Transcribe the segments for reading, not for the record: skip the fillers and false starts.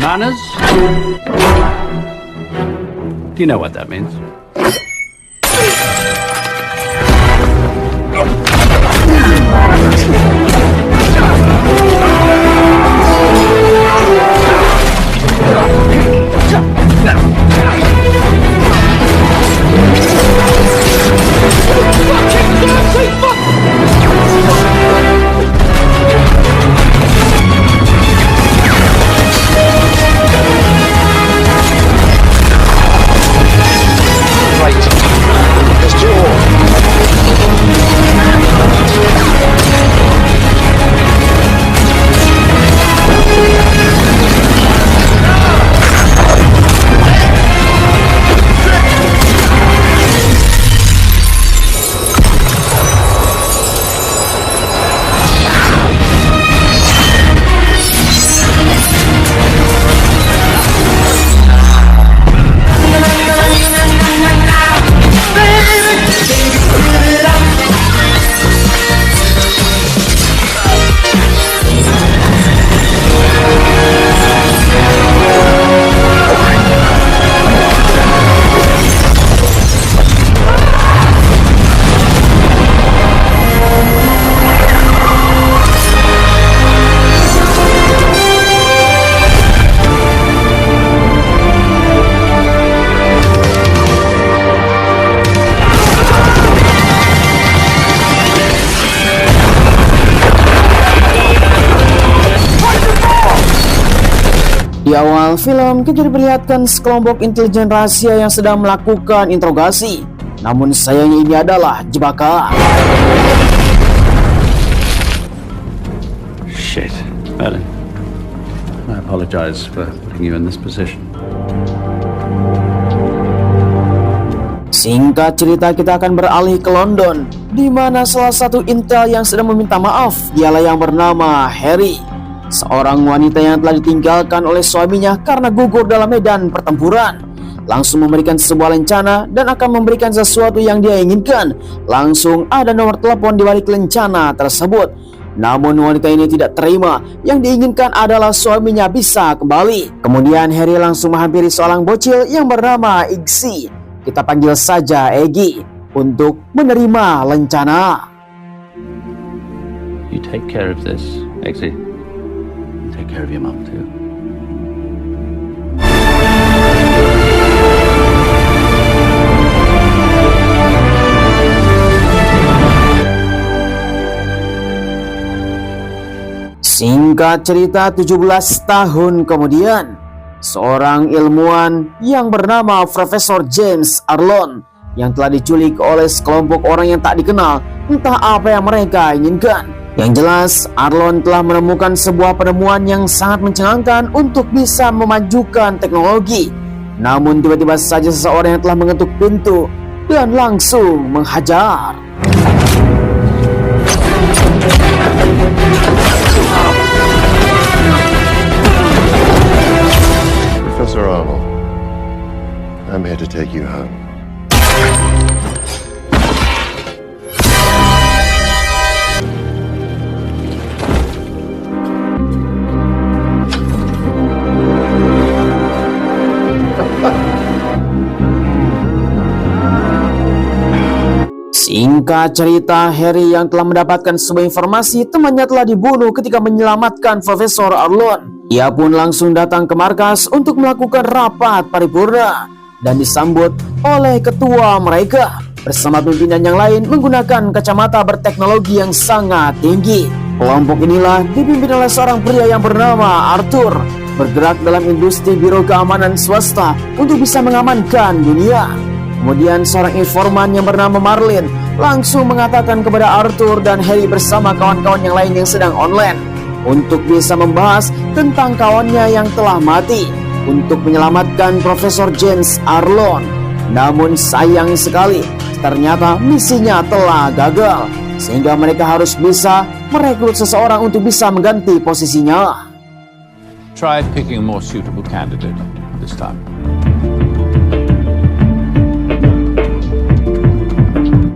Manners? Do you know what that means? Di awal film, kita diperlihatkan sekelompok intelijen rahasia yang sedang melakukan interogasi. Namun sayangnya ini adalah jebakan. Shit. Merlin, I apologize for putting you in this position. Singkat cerita, kita akan beralih ke London, di mana salah satu intel yang sedang meminta maaf ialah yang bernama Harry, seorang wanita yang telah ditinggalkan oleh suaminya karena gugur dalam medan pertempuran. Langsung memberikan sebuah lencana dan akan memberikan sesuatu yang dia inginkan. Langsung ada nomor telepon di balik lencana tersebut. Namun wanita ini tidak terima. Yang diinginkan adalah suaminya bisa kembali. Kemudian Harry langsung menghampiri seorang bocil yang bernama Iggy, kita panggil saja Eggy, untuk menerima lencana. You take care of this, Eggsy. Take care of your mum too. Singkat cerita, 17 tahun kemudian, seorang ilmuwan yang bernama Profesor James Arlon yang telah diculik oleh sekelompok orang yang tak dikenal, entah apa yang mereka inginkan. Yang jelas, Arlon telah menemukan sebuah penemuan yang sangat mencengangkan untuk bisa memajukan teknologi. Namun tiba-tiba saja seseorang yang telah mengetuk pintu dan langsung menghajar. Professor Arnold, I'm here to take you home. Singkat cerita, Harry yang telah mendapatkan sebuah informasi temannya telah dibunuh ketika menyelamatkan Profesor Arlon. Ia pun langsung datang ke markas untuk melakukan rapat paripurna dan disambut oleh ketua mereka bersama pimpinan yang lain menggunakan kacamata berteknologi yang sangat tinggi. Kelompok inilah dipimpin oleh seorang pria yang bernama Arthur, bergerak dalam industri biro keamanan swasta untuk bisa mengamankan dunia. Kemudian seorang informan yang bernama Marlin langsung mengatakan kepada Arthur dan Harry bersama kawan-kawan yang lain yang sedang online untuk bisa membahas tentang kawannya yang telah mati untuk menyelamatkan Profesor James Arlon. Namun sayang sekali, ternyata misinya telah gagal, sehingga mereka harus bisa merekrut seseorang untuk bisa mengganti posisinya. Try picking a more suitable candidate this time.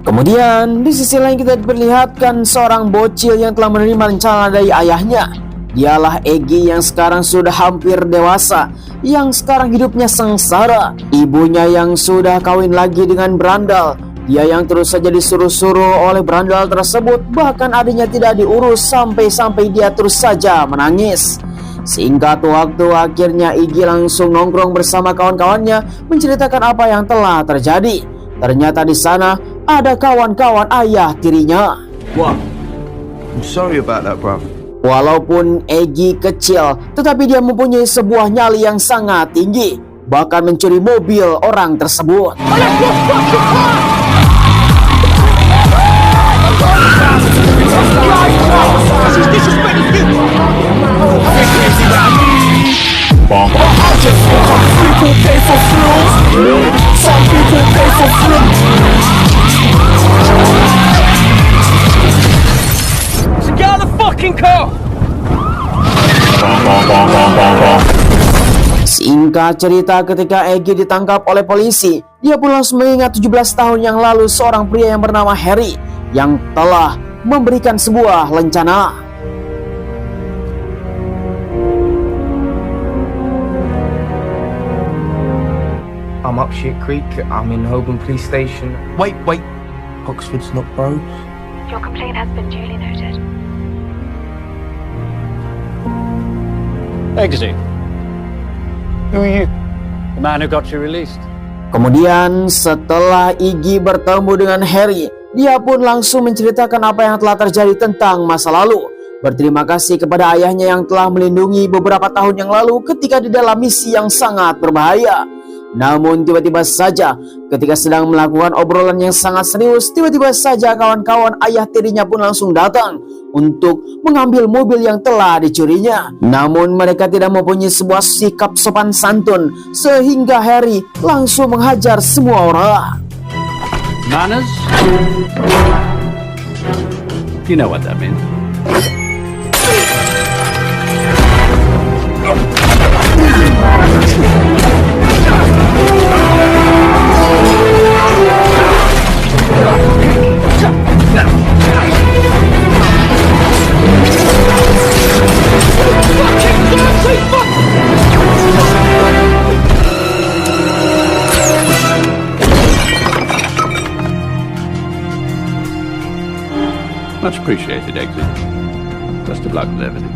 Kemudian di sisi lain kita diperlihatkan seorang bocil yang telah menerima rencana dari ayahnya. Dialah Egy yang sekarang sudah hampir dewasa, yang sekarang hidupnya sengsara. Ibunya yang sudah kawin lagi dengan berandal. Dia yang terus saja disuruh-suruh oleh berandal tersebut, bahkan adiknya tidak diurus sampai-sampai dia terus saja menangis. Singkat waktu, akhirnya Egy langsung nongkrong bersama kawan-kawannya menceritakan apa yang telah terjadi. Ternyata di sana ada kawan-kawan ayah tirinya. What? I'm sorry about that, bruv. Walaupun Egy kecil, tetapi dia mempunyai sebuah nyali yang sangat tinggi, bahkan mencuri mobil orang tersebut. Singkat cerita, ketika Egy ditangkap oleh polisi, dia pun langsung mengingat 17 tahun yang lalu seorang pria yang bernama Harry yang telah memberikan sebuah lencana. I'm up Shit Creek. I'm in Holborn Police Station. Wait. Oxford's not bros. Your complaint has been duly noted. Eggsy. Who are you? The man who got you released. Kemudian setelah Egy bertemu dengan Harry, dia pun langsung menceritakan apa yang telah terjadi tentang masa lalu. Berterima kasih kepada ayahnya yang telah melindungi beberapa tahun yang lalu ketika di dalam misi yang sangat berbahaya. Namun tiba-tiba saja ketika sedang melakukan obrolan yang sangat serius, tiba-tiba saja kawan-kawan ayah tirinya pun langsung datang untuk mengambil mobil yang telah dicurinya. Namun mereka tidak mempunyai sebuah sikap sopan santun, sehingga Harry langsung menghajar semua orang. Manners? You know what that means. Much appreciated, Eggsy. Best of luck with everything.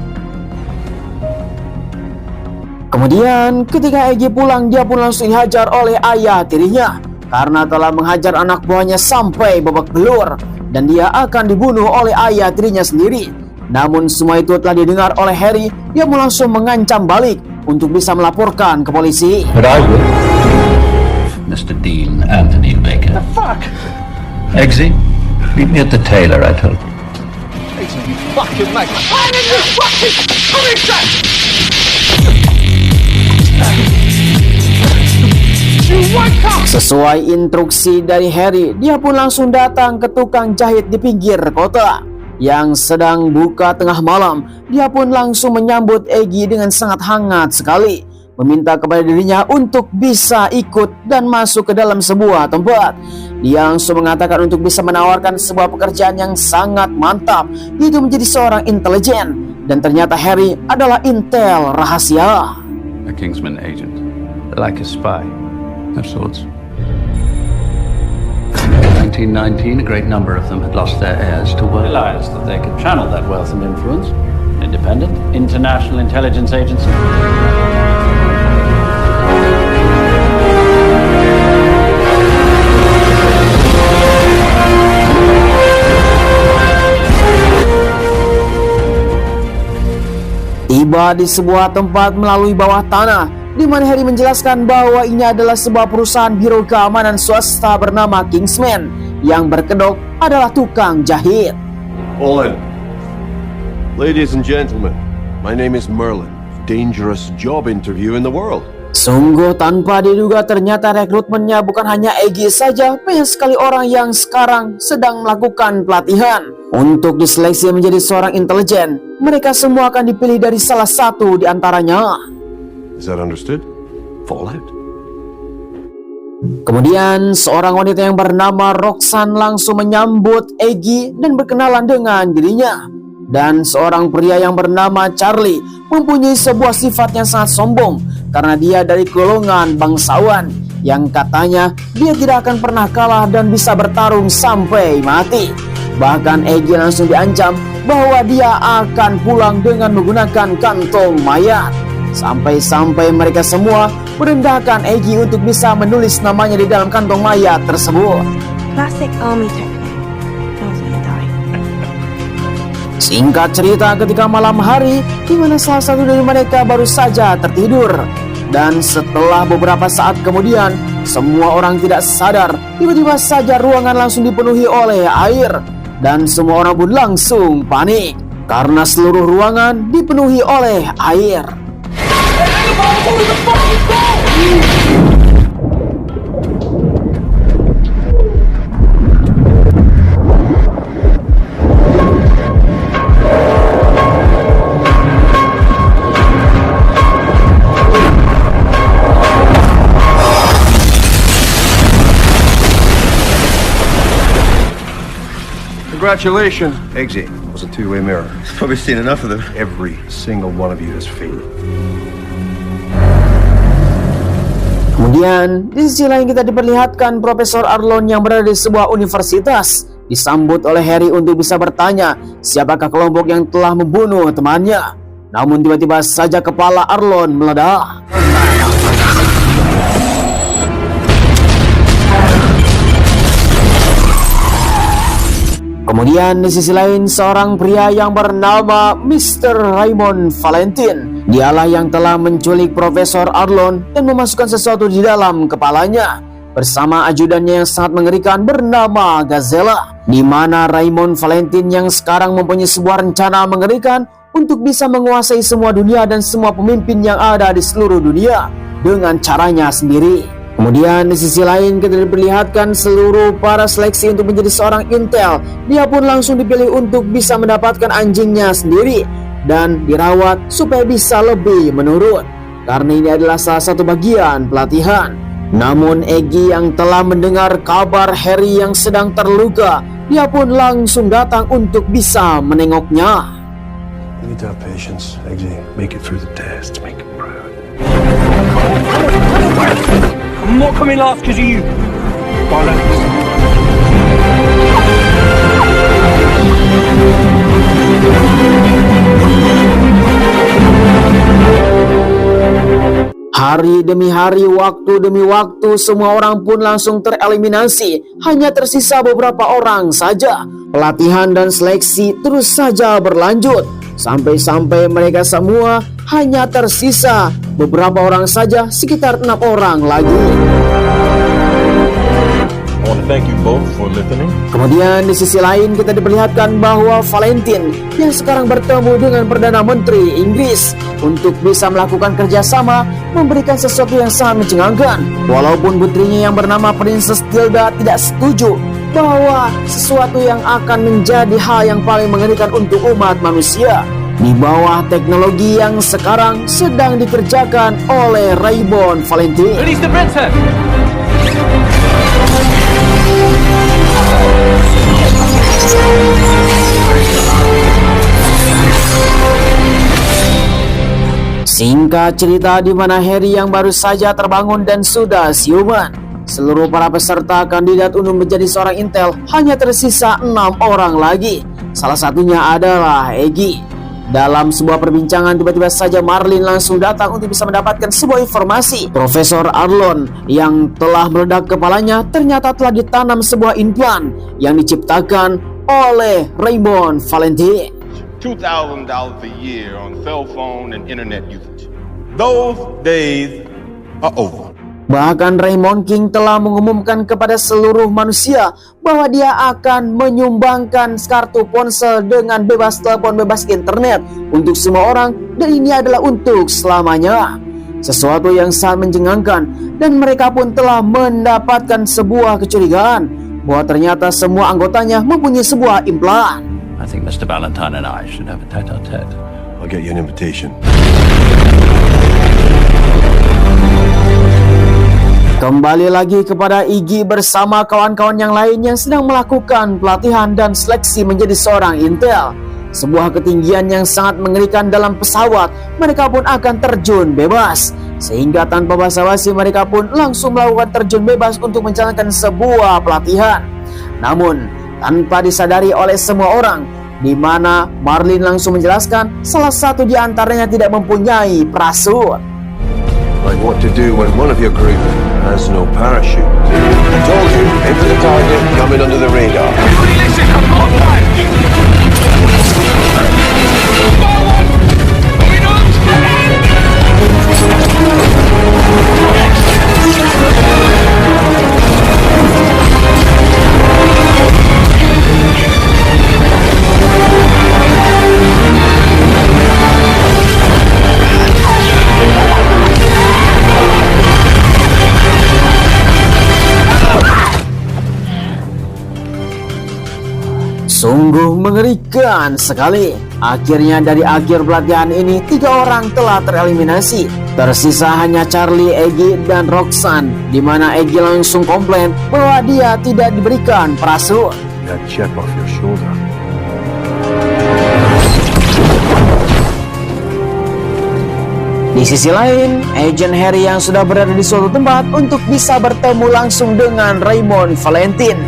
Kemudian ketika Egy pulang, dia pun langsung dihajar oleh ayah tirinya karena telah menghajar anak buahnya sampai babak belur, dan dia akan dibunuh oleh ayah tirinya sendiri. Namun semua itu telah didengar oleh Harry. Dia pun langsung mengancam balik untuk bisa melaporkan ke polisi. But I will. Mr. Dean Anthony Baker. The fuck? Eggsy, meet me at the tailor, I told you. You fucking mate. I'm in this fucking prison! You wake up! Sesuai instruksi dari Harry, dia pun langsung datang ke tukang jahit di pinggir kota yang sedang buka tengah malam. Dia pun langsung menyambut Egy dengan sangat hangat sekali, meminta kepada dirinya untuk bisa ikut dan masuk ke dalam sebuah tempat. Dia langsung mengatakan untuk bisa menawarkan sebuah pekerjaan yang sangat mantap, yaitu menjadi seorang intelijen. Dan ternyata Harry adalah intel rahasia. A Kingsman agent. Like a spy. Of sorts. In 1919, a great number of them had lost their heirs to wealth. Realized that they could channel that wealth and influence. Independent, international intelligence agency. Tiba di sebuah tempat melalui bawah tanah, di mana Harry menjelaskan bahwa ini adalah sebuah perusahaan biro keamanan swasta bernama Kingsman yang berkedok adalah tukang jahit. All in. Ladies and gentlemen, my name is Merlin. Dangerous job interview in the world. Sungguh tanpa diduga, ternyata rekrutmennya bukan hanya Egy saja, banyak sekali orang yang sekarang sedang melakukan pelatihan untuk diseleksi menjadi seorang intelijen. Mereka semua akan dipilih dari salah satu di antaranya. Is that understood? Fallout? Kemudian seorang wanita yang bernama Roxanne langsung menyambut Egy dan berkenalan dengan dirinya. Dan seorang pria yang bernama Charlie mempunyai sebuah sifat yang sangat sombong karena dia dari golongan bangsawan yang katanya dia tidak akan pernah kalah dan bisa bertarung sampai mati. Bahkan Eggy langsung diancam bahwa dia akan pulang dengan menggunakan kantong mayat. Sampai-sampai mereka semua merendahkan Eggy untuk bisa menulis namanya di dalam kantong mayat tersebut. Classic army technique. Knows when to die. Singkat cerita, ketika malam hari di mana salah satu dari mereka baru saja tertidur, dan setelah beberapa saat kemudian semua orang tidak sadar, tiba-tiba saja ruangan langsung dipenuhi oleh air dan semua orang pun langsung panik karena seluruh ruangan dipenuhi oleh air. Congratulations, Eggsy. It was a two-way mirror. Probably seen enough of them. Every single one of you has failed. Kemudian di sisi lain kita diperlihatkan Profesor Arlon yang berada di sebuah universitas disambut oleh Harry untuk bisa bertanya siapakah kelompok yang telah membunuh temannya. Namun tiba-tiba saja kepala Arlon meledak. Kemudian di sisi lain seorang pria yang bernama Mr. Raymond Valentine. Dialah yang telah menculik Profesor Arlon dan memasukkan sesuatu di dalam kepalanya bersama ajudannya yang sangat mengerikan bernama Gazella. Di mana Raymond Valentine yang sekarang mempunyai sebuah rencana mengerikan untuk bisa menguasai semua dunia dan semua pemimpin yang ada di seluruh dunia dengan caranya sendiri. Kemudian di sisi lain kita diperlihatkan seluruh para seleksi untuk menjadi seorang intel. Dia pun langsung dipilih untuk bisa mendapatkan anjingnya sendiri dan dirawat supaya bisa lebih menurun, karena ini adalah salah satu bagian pelatihan. Namun Eggy yang telah mendengar kabar Harry yang sedang terluka, dia pun langsung datang untuk bisa menengoknya. You need to have patience, Eggsy. Make it through the test. Make it proud. I'm not coming last because of you. Bollocks. Hari demi hari, waktu demi waktu, semua orang pun langsung tereliminasi. Hanya tersisa beberapa orang saja. Pelatihan dan seleksi terus saja berlanjut. Sampai-sampai mereka semua hanya tersisa beberapa orang saja, sekitar 6 orang lagi. I want to thank you both for listening. Kemudian di sisi lain kita diperlihatkan bahwa Valentine yang sekarang bertemu dengan Perdana Menteri Inggris untuk bisa melakukan kerjasama memberikan sesuatu yang sangat mencengangkan. Walaupun putrinya yang bernama Princess Tilda tidak setuju bahwa sesuatu yang akan menjadi hal yang paling mengerikan untuk umat manusia di bawah teknologi yang sekarang sedang dikerjakan oleh Raymond Valentine. Release the princess! Singkat cerita, di mana Harry yang baru saja terbangun dan sudah siuman, seluruh para peserta kandidat untuk menjadi seorang intel hanya tersisa 6 orang lagi. Salah satunya adalah Eggy. Dalam sebuah perbincangan, tiba-tiba saja Marlin langsung datang untuk bisa mendapatkan sebuah informasi. Profesor Arlon yang telah meledak kepalanya ternyata telah ditanam sebuah implan yang diciptakan oleh Raymond Valentine. $2,000 a year on cell phone and internet usage. Those days are over. Bahkan Raymond King telah mengumumkan kepada seluruh manusia bahwa dia akan menyumbangkan kartu ponsel dengan bebas telepon, bebas internet untuk semua orang, dan ini adalah untuk selamanya. Sesuatu yang sangat mencengangkan, dan mereka pun telah mendapatkan sebuah kecurigaan bahwa ternyata semua anggotanya mempunyai sebuah implan. I think Mr. Valentine and I should have a tete-a-tete. I'll get you an invitation. Kembali lagi kepada Iggy bersama kawan-kawan yang lain yang sedang melakukan pelatihan dan seleksi menjadi seorang intel. sebuah ketinggian yang sangat mengerikan dalam pesawat, mereka pun akan terjun bebas. Sehingga tanpa basa-basi mereka pun langsung melakukan terjun bebas untuk menjalankan sebuah pelatihan. Namun tanpa disadari oleh semua orang, di mana Marlin langsung menjelaskan salah satu di antaranya tidak mempunyai parasut. Like what to do when one of your group has no parachute. I told you, aim for the target, coming under the radar. Everybody listen, I'm on fire! Forward! Moving on! Sungguh mengerikan sekali. Akhirnya dari akhir pelatihan ini 3 orang telah tereliminasi. Tersisa hanya Charlie, Eggy, dan Roxanne, di mana Eggy langsung komplain bahwa dia tidak diberikan parasut. That chip off your shoulder. Di sisi lain, Agent Harry yang sudah berada di suatu tempat untuk bisa bertemu langsung dengan Raymond Valentine,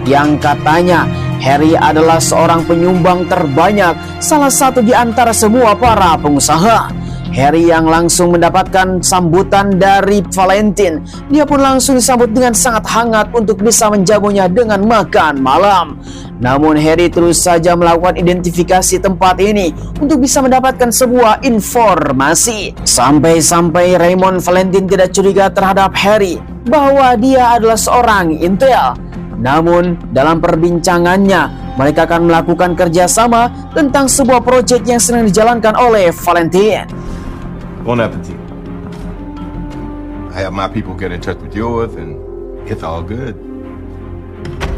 yang katanya Harry adalah seorang penyumbang terbanyak, salah satu di antara semua para pengusaha. Harry yang langsung mendapatkan sambutan dari Valentine, dia pun langsung disambut dengan sangat hangat untuk bisa menjamunya dengan makan malam. Namun Harry terus saja melakukan identifikasi tempat ini untuk bisa mendapatkan sebuah informasi. Sampai-sampai Raymond Valentine tidak curiga terhadap Harry bahwa dia adalah seorang intel. Namun dalam perbincangannya mereka akan melakukan kerjasama tentang sebuah proyek yang sedang dijalankan oleh Valentine. Bon appetit. I have my people get in touch with yours and it's all good.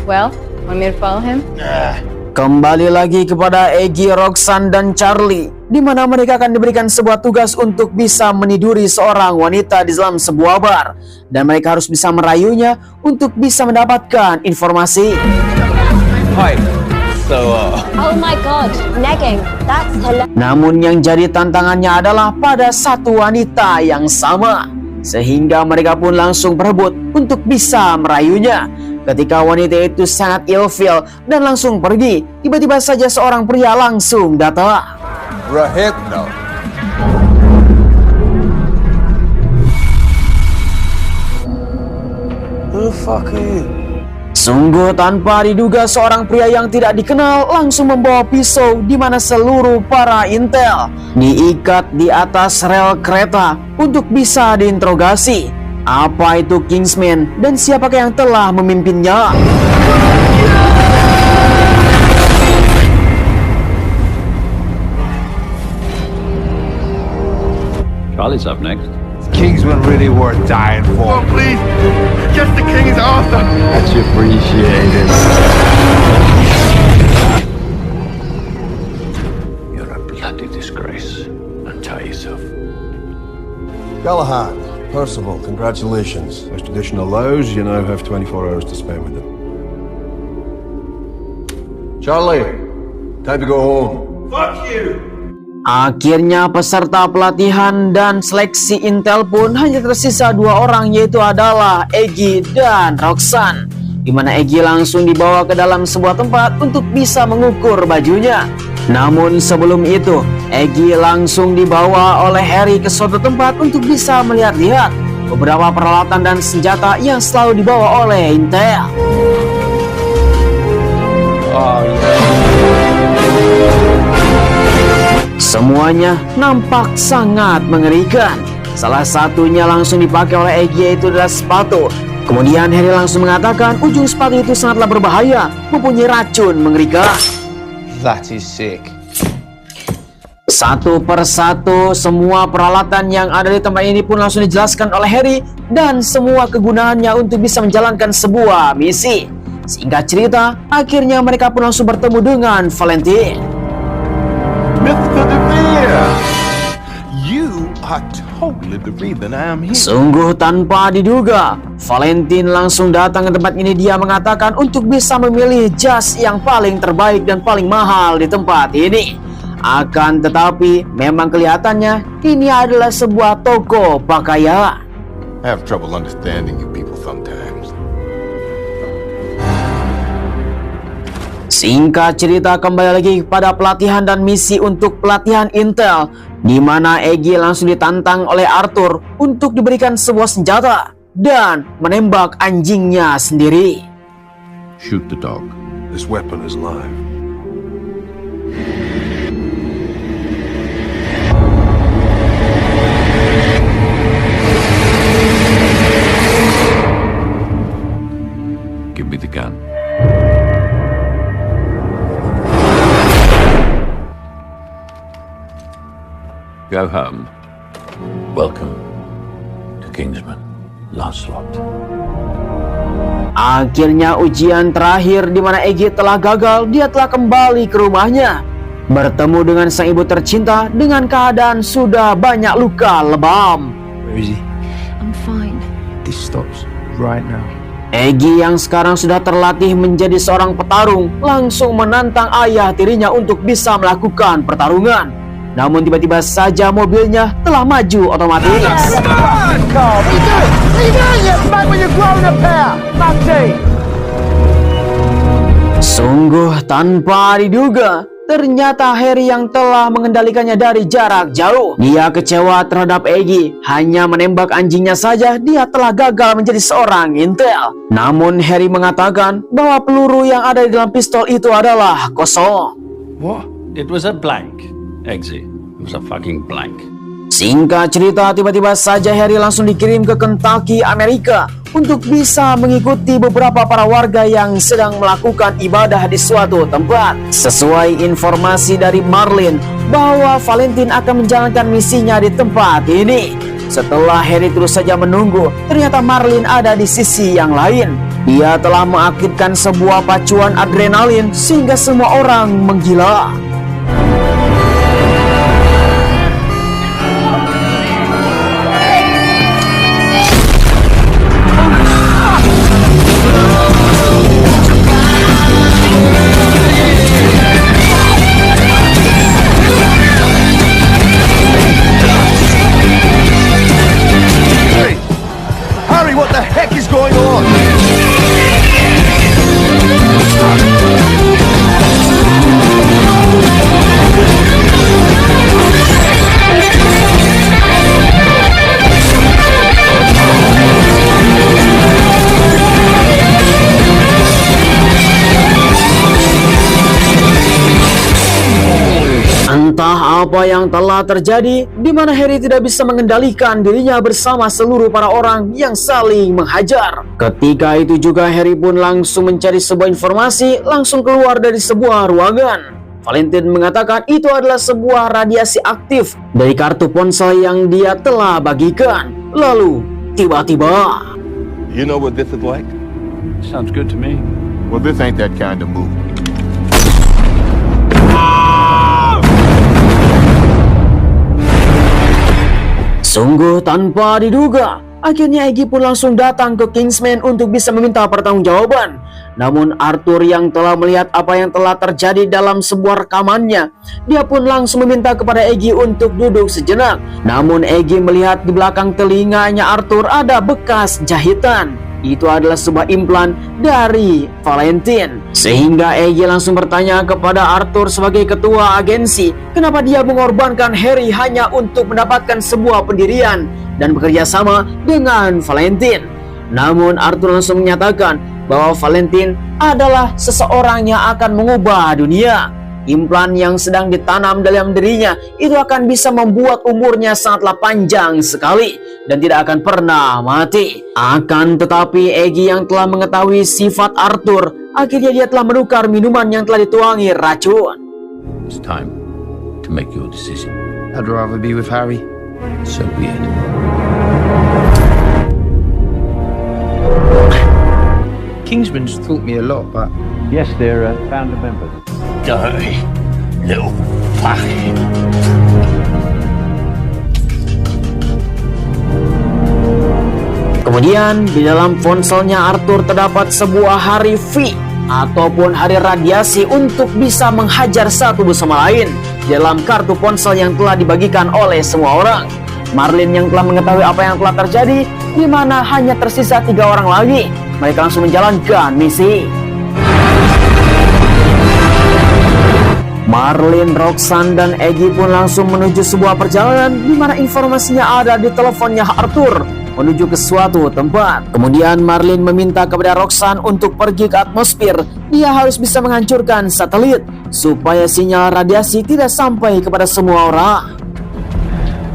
Well, want me to follow him? Kembali lagi kepada Eggy, Roxanne, dan Charlie, di mana mereka akan diberikan sebuah tugas untuk bisa meniduri seorang wanita di dalam sebuah bar, dan mereka harus bisa merayunya untuk bisa mendapatkan informasi. Hi. So, Oh my god, negging. That's hilarious. Namun yang jadi tantangannya adalah pada satu wanita yang sama, sehingga mereka pun langsung berebut untuk bisa merayunya. Ketika wanita itu sangat ilfeel dan langsung pergi, tiba-tiba saja seorang pria langsung datang. Rahipno. Who the fuck are you? Sungguh tanpa diduga seorang pria yang tidak dikenal langsung membawa pisau, di mana seluruh para intel diikat di atas rel kereta untuk bisa diinterogasi. Apa itu Kingsman dan siapakah yang telah memimpinnya? Charlie's up next. Kingsman really worth dying for. Oh, please. Just the King's Arthur. Much appreciated. You're a bloody disgrace. Untie yourself. Galahad, Percival, congratulations. As tradition allows, you now have 24 hours to spend with them. Charlie, time to go home. Fuck you. Akhirnya peserta pelatihan dan seleksi intel pun hanya tersisa 2 orang, yaitu adalah Eggy dan Roxanne, di mana Eggy langsung dibawa ke dalam sebuah tempat untuk bisa mengukur bajunya. Namun sebelum itu, Eggy langsung dibawa oleh Harry ke suatu tempat untuk bisa melihat-lihat beberapa peralatan dan senjata yang selalu dibawa oleh intel. Oh, yeah. Semuanya nampak sangat mengerikan. Salah satunya langsung dipakai oleh Eggy, yaitu adalah sepatu. Kemudian Harry langsung mengatakan ujung sepatu itu sangatlah berbahaya, mempunyai racun mengerikan. That is sick. Satu persatu semua peralatan yang ada di tempat ini pun langsung dijelaskan oleh Harry dan semua kegunaannya untuk bisa menjalankan sebuah misi. Singkat cerita, akhirnya mereka pun langsung bertemu dengan Valentine. Mr. DeVere, you are totally the reason I am here. Sungguh tanpa diduga, Valentin langsung datang ke tempat ini. Dia mengatakan untuk bisa memilih jas yang paling terbaik dan paling mahal di tempat ini. Akan tetapi, memang kelihatannya ini adalah sebuah toko pakaian. I have trouble understanding you people sometimes. Singkat cerita, kembali lagi kepada pelatihan dan misi untuk pelatihan intel, di mana Eggy langsung ditantang oleh Arthur untuk diberikan sebuah senjata dan menembak anjingnya sendiri. Shoot the dog. This weapon is live. Give me the gun. Go home. Welcome to Kingsman, Lancelot. Akhirnya ujian terakhir di mana Eggy telah gagal. Dia telah kembali ke rumahnya, bertemu dengan sang ibu tercinta dengan keadaan sudah banyak luka lebam. Where is he? I'm fine. This stops right now. Eggy yang sekarang sudah terlatih menjadi seorang petarung langsung menantang ayah tirinya untuk bisa melakukan pertarungan. Namun tiba-tiba saja mobilnya telah maju otomatis. Sungguh tanpa diduga, ternyata Harry yang telah mengendalikannya dari jarak jauh. Dia kecewa terhadap Eggy, hanya menembak anjingnya saja dia telah gagal menjadi seorang intel. Namun Harry mengatakan bahwa peluru yang ada di dalam pistol itu adalah kosong. What? It was a blank, Eggsy. It was a fucking blank. Singkat cerita, tiba-tiba saja Harry langsung dikirim ke Kentucky, Amerika untuk bisa mengikuti beberapa para warga yang sedang melakukan ibadah di suatu tempat. Sesuai informasi dari Marlin bahwa Valentin akan menjalankan misinya di tempat ini. Setelah Harry terus saja menunggu, ternyata Marlin ada di sisi yang lain. Dia telah mengaktifkan sebuah pacuan adrenalin sehingga semua orang menggila. Harry, what the heck is going on? Entah apa yang telah terjadi, di mana Harry tidak bisa mengendalikan dirinya bersama seluruh para orang yang saling menghajar. Ketika itu juga Harry pun langsung mencari sebuah informasi, langsung keluar dari sebuah ruangan. Valentin mengatakan itu adalah sebuah radiasi aktif dari kartu ponsel yang dia telah bagikan. Lalu, tiba-tiba... You know what this is like? Sounds good to me. Well, this ain't that kind of movie. Sungguh tanpa diduga, akhirnya Eggy pun langsung datang ke Kingsman untuk bisa meminta pertanggungjawaban. Namun Arthur yang telah melihat apa yang telah terjadi dalam sebuah rekamannya, dia pun langsung meminta kepada Eggy untuk duduk sejenak. Namun Eggy melihat di belakang telinganya Arthur ada bekas jahitan. Itu adalah sebuah implan dari Valentin. Sehingga Eggy langsung bertanya kepada Arthur sebagai ketua agensi, kenapa dia mengorbankan Harry hanya untuk mendapatkan sebuah pendirian dan bekerja sama dengan Valentin. Namun Arthur langsung menyatakan bahwa Valentin adalah seseorang yang akan mengubah dunia. Implan yang sedang ditanam dalam dirinya itu akan bisa membuat umurnya sangatlah panjang sekali dan tidak akan pernah mati. Akan tetapi Eggy yang telah mengetahui sifat Arthur, akhirnya dia telah menukar minuman yang telah dituangi racun. It's time to make your decision. I'd rather be with Harry. So weird. Kingsman's taught me a lot, but Yes, they're founder members. Die, little fuck. Kemudian di dalam ponselnya Arthur terdapat sebuah hari V ataupun hari radiasi untuk bisa menghajar satu sama lain dalam kartu ponsel yang telah dibagikan oleh semua orang. Marlin yang telah mengetahui apa yang telah terjadi, di mana hanya tersisa 3 orang lagi. Mereka langsung menjalankan misi. Marlin, Roxanne, dan Eggy pun langsung menuju sebuah perjalanan di mana informasinya ada di teleponnya Arthur menuju ke suatu tempat. Kemudian Marlin meminta kepada Roxanne untuk pergi ke atmosfer. Dia harus bisa menghancurkan satelit supaya sinyal radiasi tidak sampai kepada semua orang.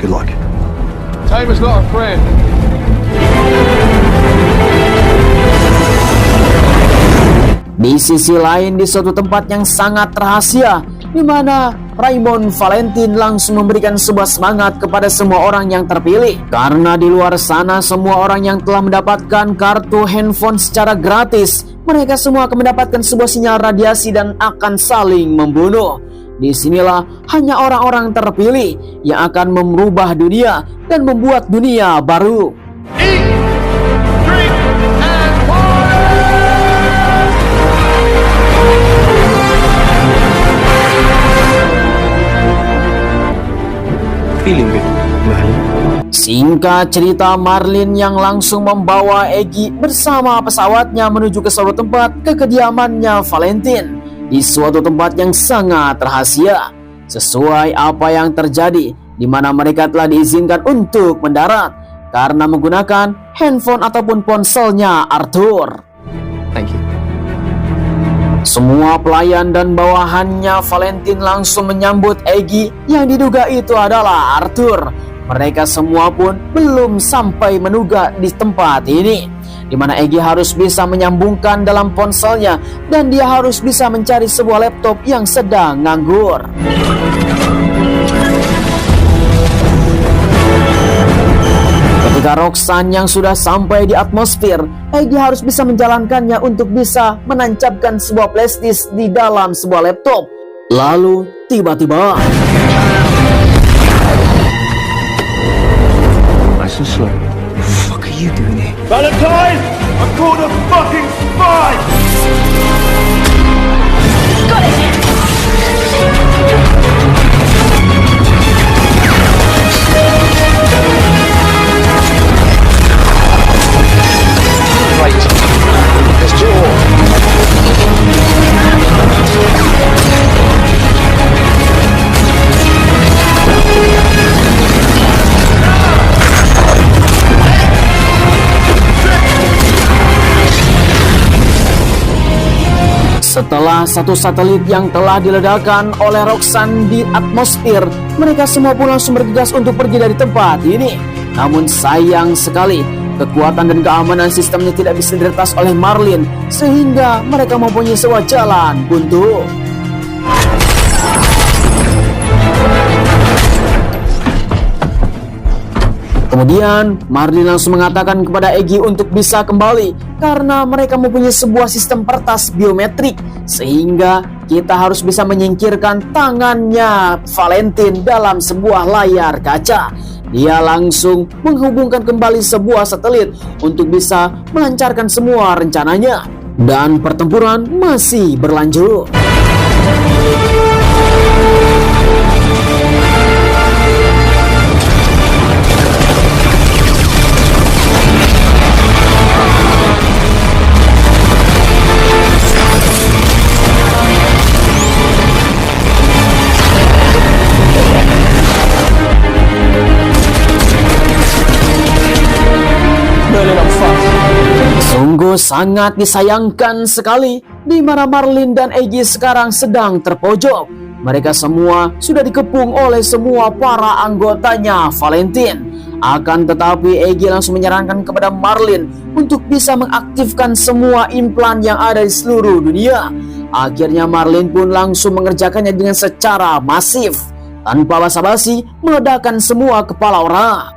Good luck. Time is not a friend. Di sisi lain, di suatu tempat yang sangat rahasia, di mana Raymond Valentine langsung memberikan sebuah semangat kepada semua orang yang terpilih. Karena di luar sana semua orang yang telah mendapatkan kartu handphone secara gratis, mereka semua akan mendapatkan sebuah sinyal radiasi dan akan saling membunuh. Disinilah hanya orang-orang terpilih yang akan merubah dunia dan membuat dunia baru. Feeling good, Marlin. Singkat cerita, Marlin yang langsung membawa Eggy bersama pesawatnya menuju ke suatu tempat ke kediamannya Valentine di suatu tempat yang sangat rahasia. Sesuai apa yang terjadi, di mana mereka telah diizinkan untuk mendarat karena menggunakan handphone ataupun ponselnya Arthur. Thank you. Semua pelayan dan bawahannya Valentine langsung menyambut Eggy yang diduga itu adalah Arthur. Mereka semua pun belum sampai menduga di tempat ini, di mana Eggy harus bisa menyambungkan dalam ponselnya dan dia harus bisa mencari sebuah laptop yang sedang nganggur. Ketika Roxanne yang sudah sampai di atmosfer, Eggy harus bisa menjalankannya untuk bisa menancapkan sebuah flashdisk di dalam sebuah laptop. Lalu tiba-tiba Nice and slow. What the fuck are you doing here? Valentine! I called a fucking spy! Setelah satu satelit yang telah diledakkan oleh Roxanne di atmosfer, mereka semua pun langsung bergegas untuk pergi dari tempat ini. Namun sayang sekali, kekuatan dan keamanan sistemnya tidak bisa diretas oleh Marlin, sehingga mereka mempunyai sebuah jalan buntu. Kemudian Marlin langsung mengatakan kepada Eggy untuk bisa kembali karena mereka mempunyai sebuah sistem pertas biometrik, sehingga kita harus bisa menyingkirkan tangannya Valentine dalam sebuah layar kaca. Dia langsung menghubungkan kembali sebuah satelit untuk bisa melancarkan semua rencananya, dan pertempuran masih berlanjut. Sungguh sangat disayangkan sekali di mana Marlin dan Eggy sekarang sedang terpojok. Mereka semua sudah dikepung oleh semua para anggotanya Valentine. Akan tetapi Eggy langsung menyarankan kepada Marlin untuk bisa mengaktifkan semua implan yang ada di seluruh dunia. Akhirnya Marlin pun langsung mengerjakannya dengan secara masif, tanpa basa-basi meledakkan semua kepala orang.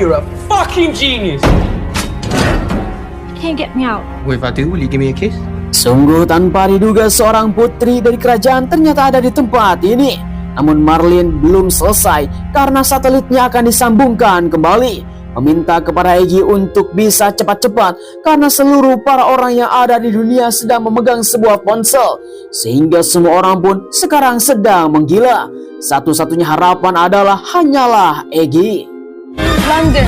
you're a fucking genius. You can't get me out. Well, if I do, will you give me a kiss? Sungguh tanpa diduga seorang putri dari kerajaan ternyata ada di tempat ini. Namun Marlin belum selesai karena satelitnya akan disambungkan kembali. Meminta kepada Eggy untuk bisa cepat-cepat karena seluruh para orang yang ada di dunia sedang memegang sebuah ponsel. Sehingga semua orang pun sekarang sedang menggila. Satu-satunya harapan adalah hanyalah Eggy. London.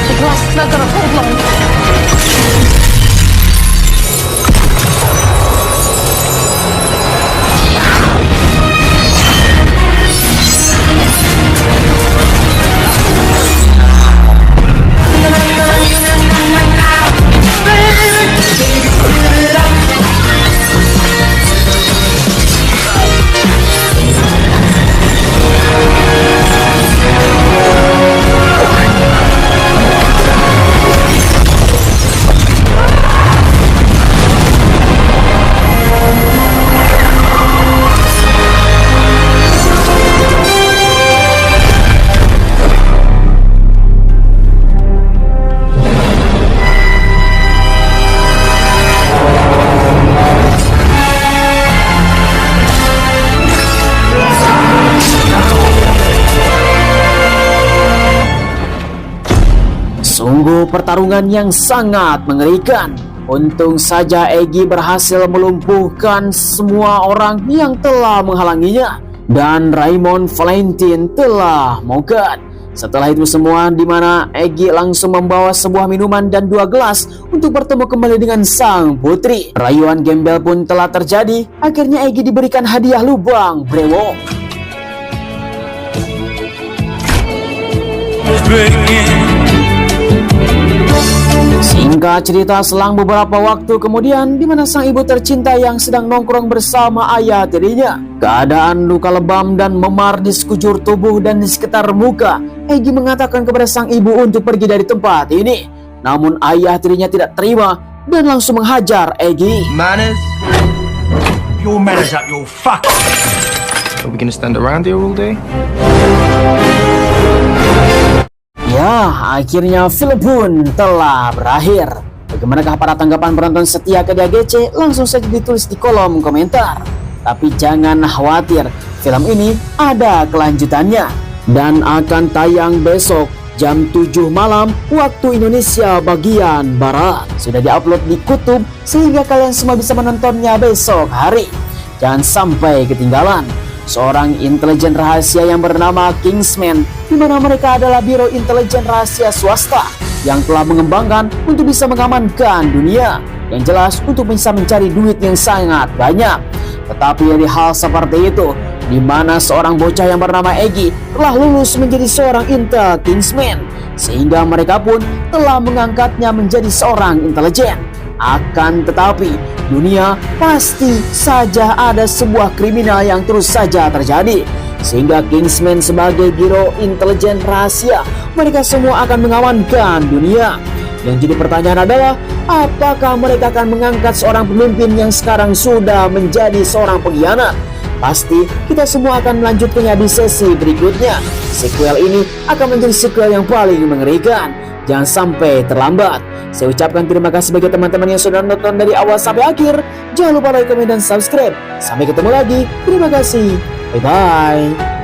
The glass is not gonna hold long. Sungguh pertarungan yang sangat mengerikan. Untung saja Eggy berhasil melumpuhkan semua orang yang telah menghalanginya. Dan Raymond Valentine telah mogok. Setelah itu semua, di mana Eggy langsung membawa sebuah minuman dan 2 gelas untuk bertemu kembali dengan sang putri. Rayuan gembel pun telah terjadi. Akhirnya Eggy diberikan hadiah lubang brewok. Singkat cerita, selang beberapa waktu kemudian, di mana sang ibu tercinta yang sedang nongkrong bersama ayah tirinya, keadaan luka lebam dan memar di sekujur tubuh dan di sekitar muka, Eggy mengatakan kepada sang ibu untuk pergi dari tempat ini. Namun ayah tirinya tidak terima dan langsung menghajar Eggy. Manners? Your manners up your fuck. Are we gonna stand around here all day? Ya, akhirnya film pun telah berakhir. Bagaimanakah para tanggapan penonton setia ke DAGC? Langsung saja ditulis di kolom komentar. Tapi jangan khawatir, film ini ada kelanjutannya dan akan tayang besok jam 7 malam waktu Indonesia bagian Barat. Sudah diupload di YouTube sehingga kalian semua bisa menontonnya besok hari. Jangan sampai ketinggalan. Seorang intelijen rahasia yang bernama Kingsman, di mana mereka adalah biro intelijen rahasia swasta yang telah mengembangkan untuk bisa mengamankan dunia, yang jelas untuk bisa mencari duit yang sangat banyak. Tetapi dari hal seperti itu, di mana seorang bocah yang bernama Eggy telah lulus menjadi seorang intel Kingsman, sehingga mereka pun telah mengangkatnya menjadi seorang intelijen. Akan tetapi, dunia pasti saja ada sebuah kriminal yang terus saja terjadi, sehingga Kingsman sebagai biro intelijen rahasia, mereka semua akan mengamankan dunia. Yang jadi pertanyaan adalah, apakah mereka akan mengangkat seorang pemimpin yang sekarang sudah menjadi seorang pengkhianat? Pasti kita semua akan melanjutkannya di sesi berikutnya. Sequel ini akan menjadi sequel yang paling mengerikan. Jangan sampai terlambat. Saya ucapkan terima kasih bagi teman-teman yang sudah nonton dari awal sampai akhir. Jangan lupa like, komen, dan subscribe. Sampai ketemu lagi. Terima kasih. Bye-bye.